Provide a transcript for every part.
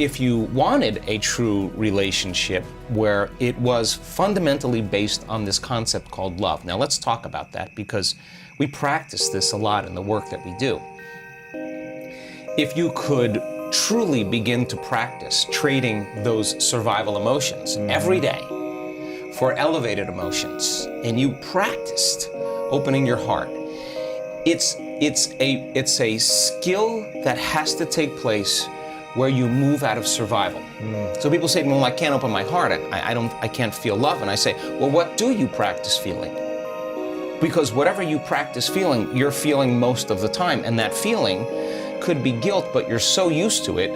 if you wanted a true relationship where it was fundamentally based on this concept called love. Now let's talk about that, because we practice this a lot in the work that we do. If you could truly begin to practice trading those survival emotions every day for elevated emotions, and you practiced opening your heart, it's a skill that has to take place where you move out of survival. So people say to me, well, I can't open my heart, I can't feel love. And I say, well, what do you practice feeling? Because whatever you practice feeling, you're feeling most of the time. And that feeling could be guilt, but you're so used to it,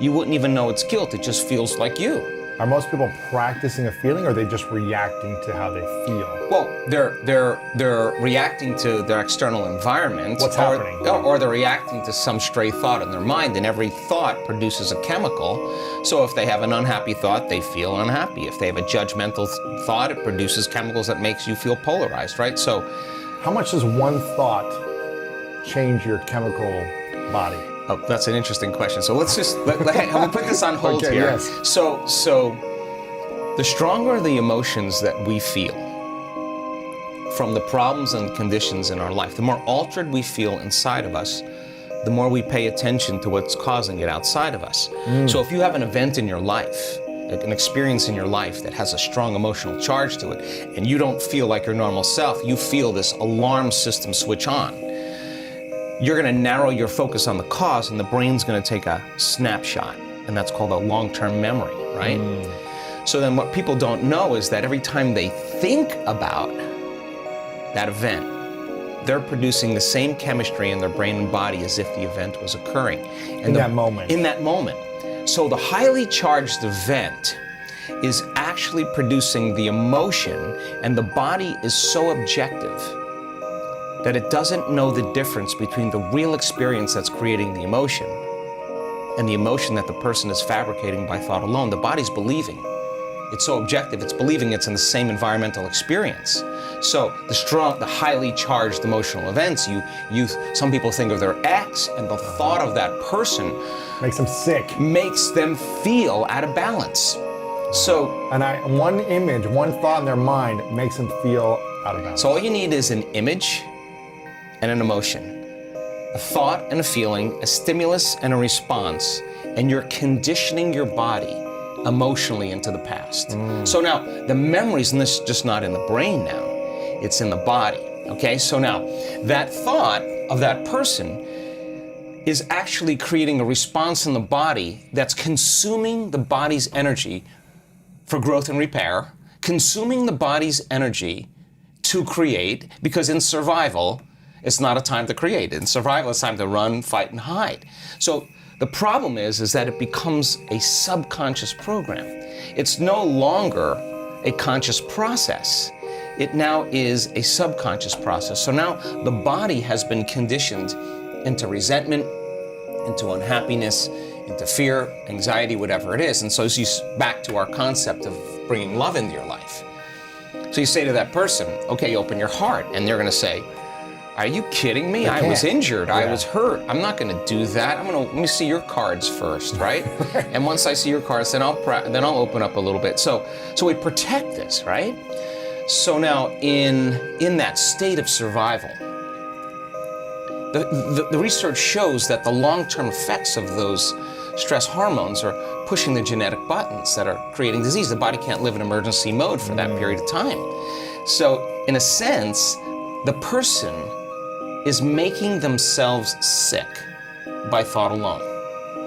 you wouldn't even know it's guilt. It just feels like you. Are most people practicing a feeling, or are they just reacting to how they feel? Well, they're reacting to their external environment. What's happening? Or they're reacting to some stray thought in their mind, and every thought produces a chemical. So if they have an unhappy thought, they feel unhappy. If they have a judgmental thought, it produces chemicals that makes you feel polarized, right? So, how much does one thought change your chemical body? Oh, that's an interesting question. So let's just we'll put this on hold okay, here. Yes. So the stronger the emotions that we feel from the problems and conditions in our life, the more altered we feel inside of us, the more we pay attention to what's causing it outside of us. So if you have an event in your life, an experience in your life that has a strong emotional charge to it, and you don't feel like your normal self, you feel this alarm system switch on. You're going to narrow your focus on the cause, and the brain's going to take a snapshot, and that's called a long-term memory, right? So then what people don't know is that every time they think about that event, they're producing the same chemistry in their brain and body as if the event was occurring. In that moment. In that moment. So the highly charged event is actually producing the emotion, and the body is so objective that it doesn't know the difference between the real experience that's creating the emotion and the emotion that the person is fabricating by thought alone. The body's believing. It's so objective, it's believing it's in the same environmental experience. So the highly charged emotional events, some people think of their ex, and the thought of that person makes them sick. Makes them feel out of balance. So, and one image, one thought in their mind makes them feel out of balance. So all you need is an image and an emotion, a thought and a feeling, a stimulus and a response, and you're conditioning your body emotionally into the past. So now, the memories, and this is just not in the brain now, it's in the body, okay? So now, that thought of that person is actually creating a response in the body that's consuming the body's energy for growth and repair, consuming the body's energy to create, because in survival, it's not a time to create. In survival, it's time to run, fight, and hide. So the problem is that it becomes a subconscious program. It's no longer a conscious process. It now is a subconscious process. So now the body has been conditioned into resentment, into unhappiness, into fear, anxiety, whatever it is. And so back to our concept of bringing love into your life. So you say to that person, okay, open your heart. And they're going to say, are you kidding me? I was injured. Yeah. I was hurt. I'm not going to do that. let me see your cards first, right? And once I see your cards, then I'll open up a little bit. So we protect this, right? So now in that state of survival, the research shows that the long-term effects of those stress hormones are pushing the genetic buttons that are creating disease. The body can't live in emergency mode for that period of time. So in a sense, the person is making themselves sick by thought alone.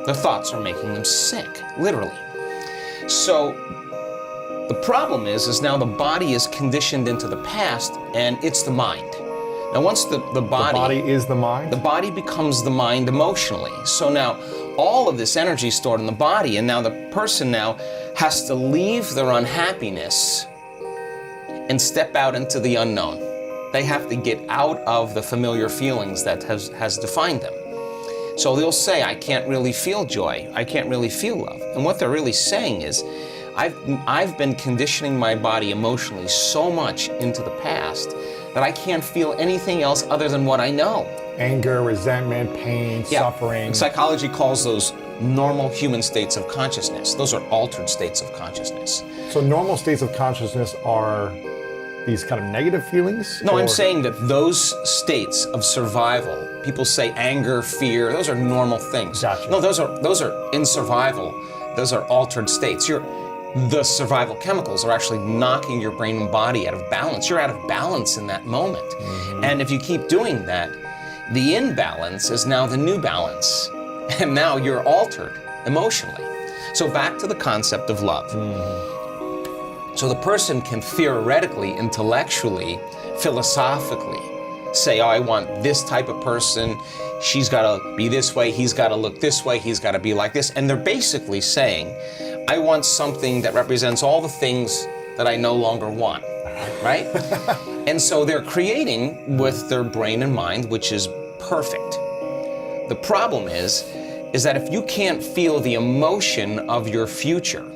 Their thoughts are making them sick, literally. So the problem is now the body is conditioned into the past, and it's the mind. Now once the body is the mind? The body becomes the mind emotionally. So now all of this energy is stored in the body, and now the person now has to leave their unhappiness and step out into the unknown. They have to get out of the familiar feelings that has defined them. So they'll say, I can't really feel joy. I can't really feel love. And what they're really saying is, I've been conditioning my body emotionally so much into the past that I can't feel anything else other than what I know. Anger, resentment, pain, suffering. Psychology calls those normal human states of consciousness. Those are altered states of consciousness. So normal states of consciousness are these kind of negative feelings? No, I'm saying that those states of survival, people say anger, fear, those are normal things. Gotcha. No, those are in survival. Those are altered states. The survival chemicals are actually knocking your brain and body out of balance. You're out of balance in that moment. Mm-hmm. And if you keep doing that, the imbalance is now the new balance. And now you're altered emotionally. So back to the concept of love. Mm-hmm. So the person can theoretically, intellectually, philosophically say, oh, I want this type of person. She's got to be this way. He's got to look this way. He's got to be like this. And they're basically saying, I want something that represents all the things that I no longer want, right? And so they're creating with their brain and mind, which is perfect. The problem is that if you can't feel the emotion of your future,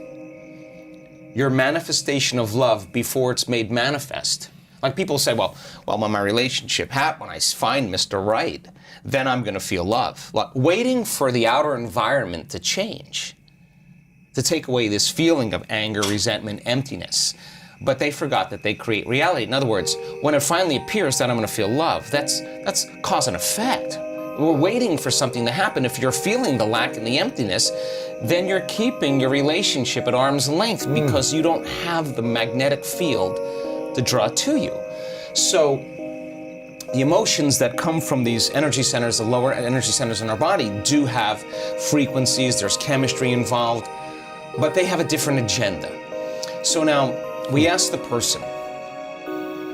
your manifestation of love before it's made manifest. Like people say, well, when my relationship happens, when I find Mr. Right, then I'm going to feel love. Like, waiting for the outer environment to change, to take away this feeling of anger, resentment, emptiness. But they forgot that they create reality. In other words, when it finally appears that I'm going to feel love, that's cause and effect. We're waiting for something to happen. If you're feeling the lack and the emptiness, then you're keeping your relationship at arm's length because you don't have the magnetic field to draw to you. So the emotions that come from these energy centers, the lower energy centers in our body, do have frequencies, there's chemistry involved, but they have a different agenda. So now we ask the person,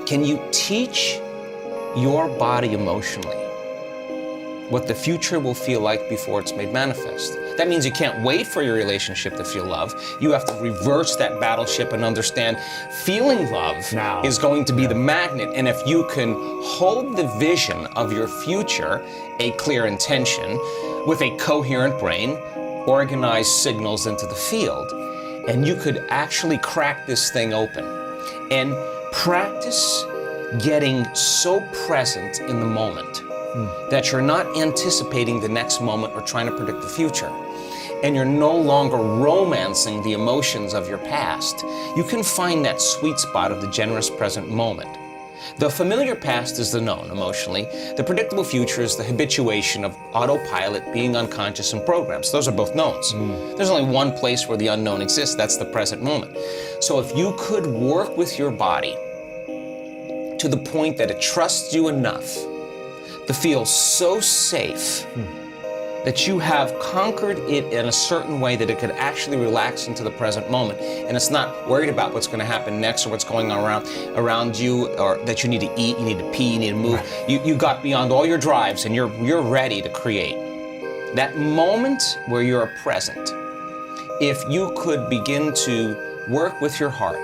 can you teach your body emotionally what the future will feel like before it's made manifest? That means you can't wait for your relationship to feel love. You have to reverse that battleship and understand feeling love now is going to be the magnet. And if you can hold the vision of your future, a clear intention, with a coherent brain, organize signals into the field, and you could actually crack this thing open and practice getting so present in the moment that you're not anticipating the next moment or trying to predict the future. And you're no longer romancing the emotions of your past. You can find that sweet spot of the generous present moment. The familiar past is the known emotionally. The predictable future is the habituation of autopilot, being unconscious, and programs. Those are both knowns. There's only one place where the unknown exists. That's the present moment. So if you could work with your body to the point that it trusts you enough to feel so safe that you have conquered it in a certain way that it could actually relax into the present moment, and it's not worried about what's going to happen next or what's going on around you, or that you need to eat, you need to pee, you need to move. You got beyond all your drives and you're ready to create. That moment where you're present, if you could begin to work with your heart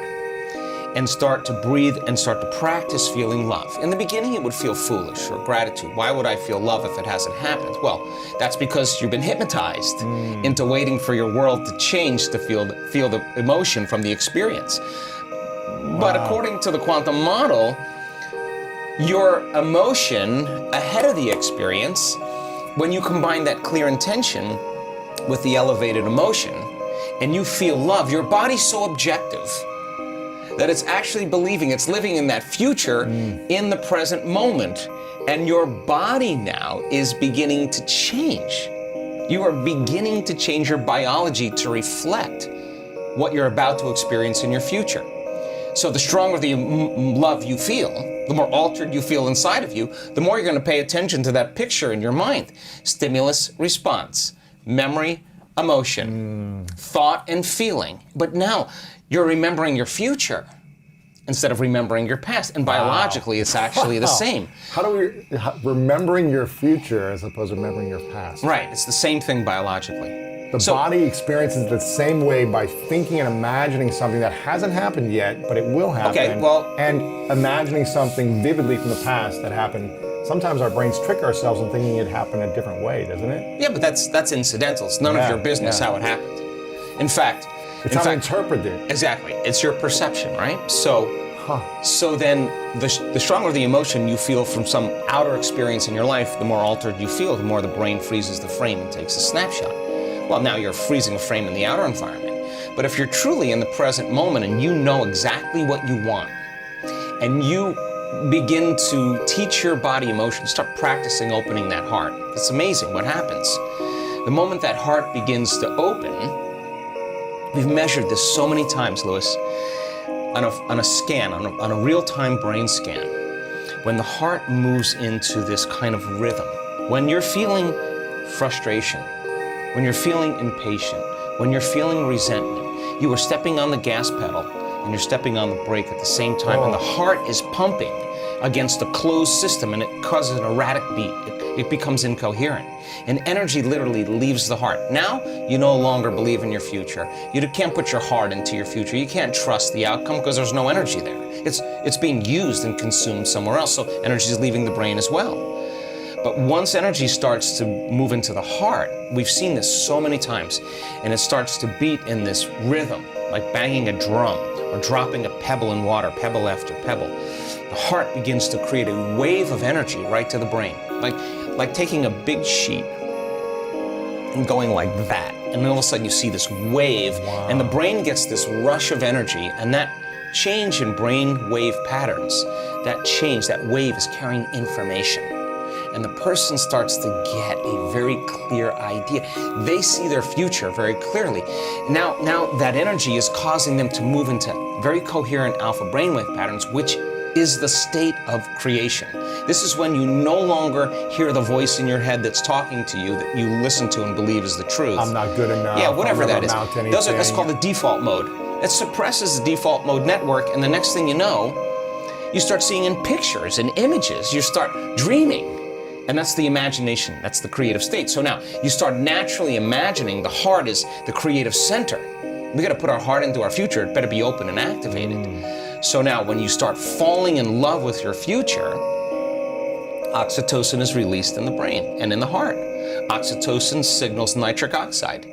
and start to breathe and start to practice feeling love. In the beginning, it would feel foolish or gratitude. Why would I feel love if it hasn't happened? Well, that's because you've been hypnotized into waiting for your world to change to feel the emotion from the experience. Wow. But according to the quantum model, your emotion ahead of the experience, when you combine that clear intention with the elevated emotion, and you feel love, your body's so objective that it's actually believing it's living in that future in the present moment. And your body now is beginning to change. You are beginning to change your biology to reflect what you're about to experience in your future. So the stronger the love you feel, the more altered you feel inside of you, the more you're going to pay attention to that picture in your mind. Stimulus, response, memory, emotion, thought, and feeling. But now, you're remembering your future instead of remembering your past. And biologically, it's actually the same. How do we, remembering your future as opposed to remembering your past? Right, it's the same thing biologically. The body experiences the same way by thinking and imagining something that hasn't happened yet, but it will happen. Okay, well, and imagining something vividly from the past that happened. Sometimes our brains trick ourselves in thinking it happened a different way, doesn't it? Yeah, but that's incidental. It's none of your business how it happened. In fact, it's how to interpret it. Exactly. It's your perception, right? So then the stronger the emotion you feel from some outer experience in your life, the more altered you feel, the more the brain freezes the frame and takes a snapshot. Well, now you're freezing a frame in the outer environment. But if you're truly in the present moment and you know exactly what you want, and you begin to teach your body emotion, start practicing opening that heart, it's amazing what happens. The moment that heart begins to open, we've measured this so many times, Louis, on a scan, on a real-time brain scan. When the heart moves into this kind of rhythm, when you're feeling frustration, when you're feeling impatient, when you're feeling resentment, you are stepping on the gas pedal and you're stepping on the brake at the same time, and the heart is pumping against a closed system, and it causes an erratic beat. It becomes incoherent, and energy literally leaves the heart. Now, you no longer believe in your future. You can't put your heart into your future. You can't trust the outcome because there's no energy there. It's being used and consumed somewhere else, so energy is leaving the brain as well. But once energy starts to move into the heart, we've seen this so many times, and it starts to beat in this rhythm, like banging a drum or dropping a pebble in water, pebble after pebble. The heart begins to create a wave of energy right to the brain, like taking a big sheet and going like that, and then all of a sudden you see this wave, and the brain gets this rush of energy, and that change in brain wave patterns, that change, that wave is carrying information. And the person starts to get a very clear idea. They see their future very clearly. Now that energy is causing them to move into very coherent alpha brainwave patterns, which is the state of creation. This is when you no longer hear the voice in your head that's talking to you, that you listen to and believe is the truth. I'm not good enough. Yeah, whatever that is. That's called the default mode. It suppresses the default mode network, and the next thing you know, you start seeing in pictures and images. You start dreaming. And that's the imagination, that's the creative state. So now, you start naturally imagining the heart is the creative center. We gotta put our heart into our future, it better be open and activated. So now, when you start falling in love with your future, oxytocin is released in the brain and in the heart. Oxytocin signals nitric oxide.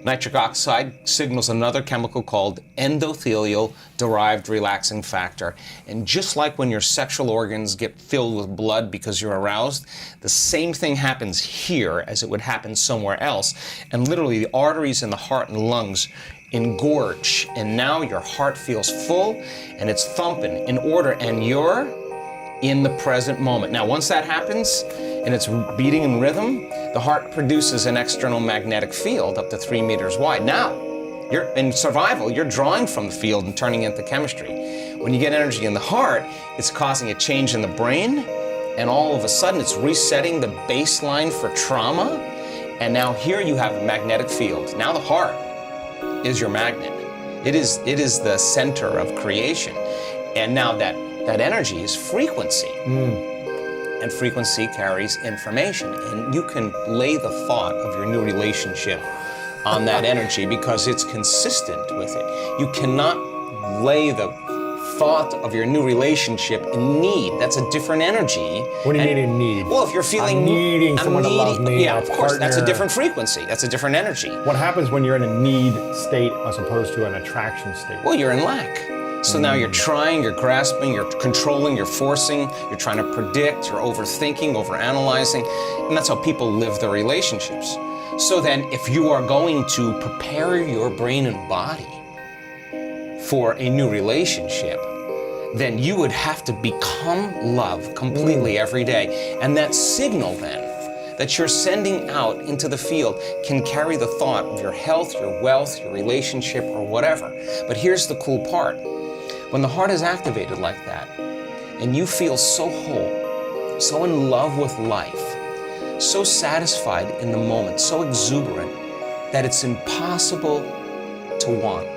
Nitric oxide signals another chemical called endothelial-derived relaxing factor. And just like when your sexual organs get filled with blood because you're aroused, the same thing happens here as it would happen somewhere else. And literally, the arteries in the heart and lungs engorge, and now your heart feels full and it's thumping in order, and you're in the present moment. Now, once that happens and it's beating in rhythm, the heart produces an external magnetic field up to 3 meters wide. Now, you're in survival, you're drawing from the field and turning into chemistry. When you get energy in the heart, it's causing a change in the brain, and all of a sudden it's resetting the baseline for trauma, and now here you have a magnetic field. Now the heart is your magnet. It is the center of creation. And now that energy is frequency. And frequency carries information. And you can lay the thought of your new relationship on that energy because it's consistent with it. You cannot lay the thought of your new relationship in need. That's a different energy. What do you mean in need? Well, if you're feeling... I'm needing someone to love me, yeah, of course, that's a partner. different frequency. That's a different energy. What happens when you're in a need state as opposed to an attraction state? Well, you're in lack. So now you're trying, you're grasping, you're controlling, you're forcing, you're trying to predict, you're overthinking, overanalyzing, and that's how people live their relationships. So then, if you are going to prepare your brain and body for a new relationship, then you would have to become love completely every day. And that signal then that you're sending out into the field can carry the thought of your health, your wealth, your relationship, or whatever. But here's the cool part. When the heart is activated like that, and you feel so whole, so in love with life, so satisfied in the moment, so exuberant, that it's impossible to want.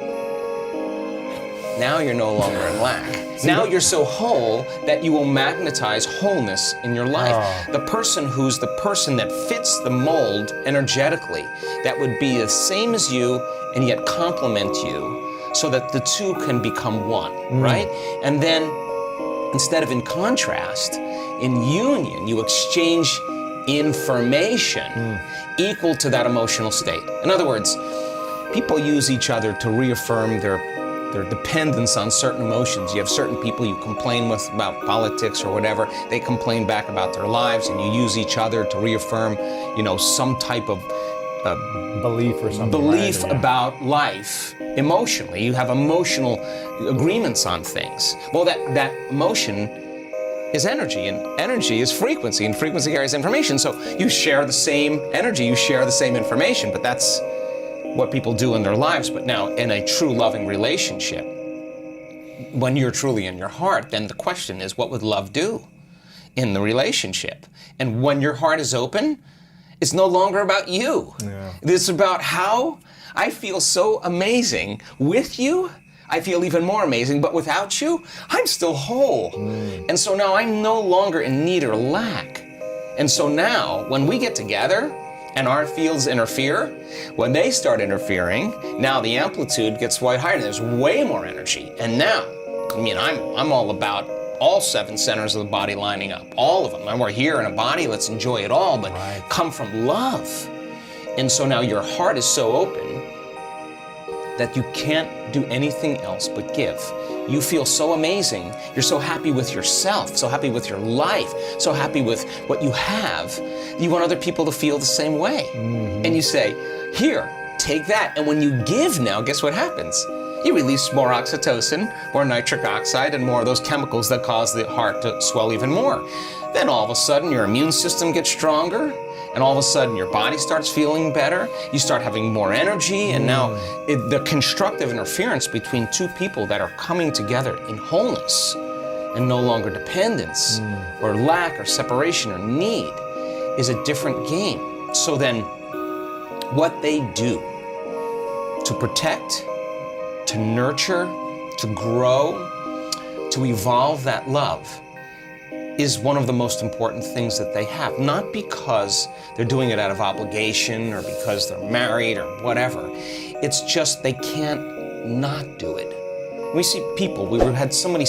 Now you're no longer in lack. Now you're so whole that you will magnetize wholeness in your life. The person who's the person that fits the mold energetically, that would be the same as you and yet complement you, so that the two can become one, right? And then, instead of in contrast, in union, you exchange information equal to that emotional state. In other words, people use each other to reaffirm their dependence on certain emotions. You have certain people you complain with about politics or whatever, they complain back about their lives, and you use each other to reaffirm, some type of belief or something. belief right? Yeah. about life emotionally. You have emotional agreements on things. Well, that emotion is energy, and energy is frequency, and frequency carries information. So you share the same energy, you share the same information, but that's what people do in their lives. But now, in a true loving relationship, when you're truly in your heart, then the question is, what would love do in the relationship? And when your heart is open, it's no longer about you. Yeah. It's about how I feel so amazing with you. I feel even more amazing, but without you, I'm still whole. And so now I'm no longer in need or lack. And so now, when we get together and our fields interfere, when they start interfering, now the amplitude gets way higher and there's way more energy. And now, I mean, I'm all about all 7 centers of the body lining up, all of them. And we're here in a body, let's enjoy it all, but come from love. And so now your heart is so open that you can't do anything else but give. You feel so amazing. You're so happy with yourself, so happy with your life, so happy with what you have. You want other people to feel the same way. And you say, here, take that. And when you give now, guess what happens? You release more oxytocin, more nitric oxide, and more of those chemicals that cause the heart to swell even more. Then all of a sudden, your immune system gets stronger, and all of a sudden your body starts feeling better, you start having more energy, and now the constructive interference between two people that are coming together in wholeness and no longer dependence or lack or separation or need is a different game. So then what they do to protect, to nurture, to grow, to evolve that love is one of the most important things that they have. Not because they're doing it out of obligation or because they're married or whatever. It's just they can't not do it. We see people, we had so many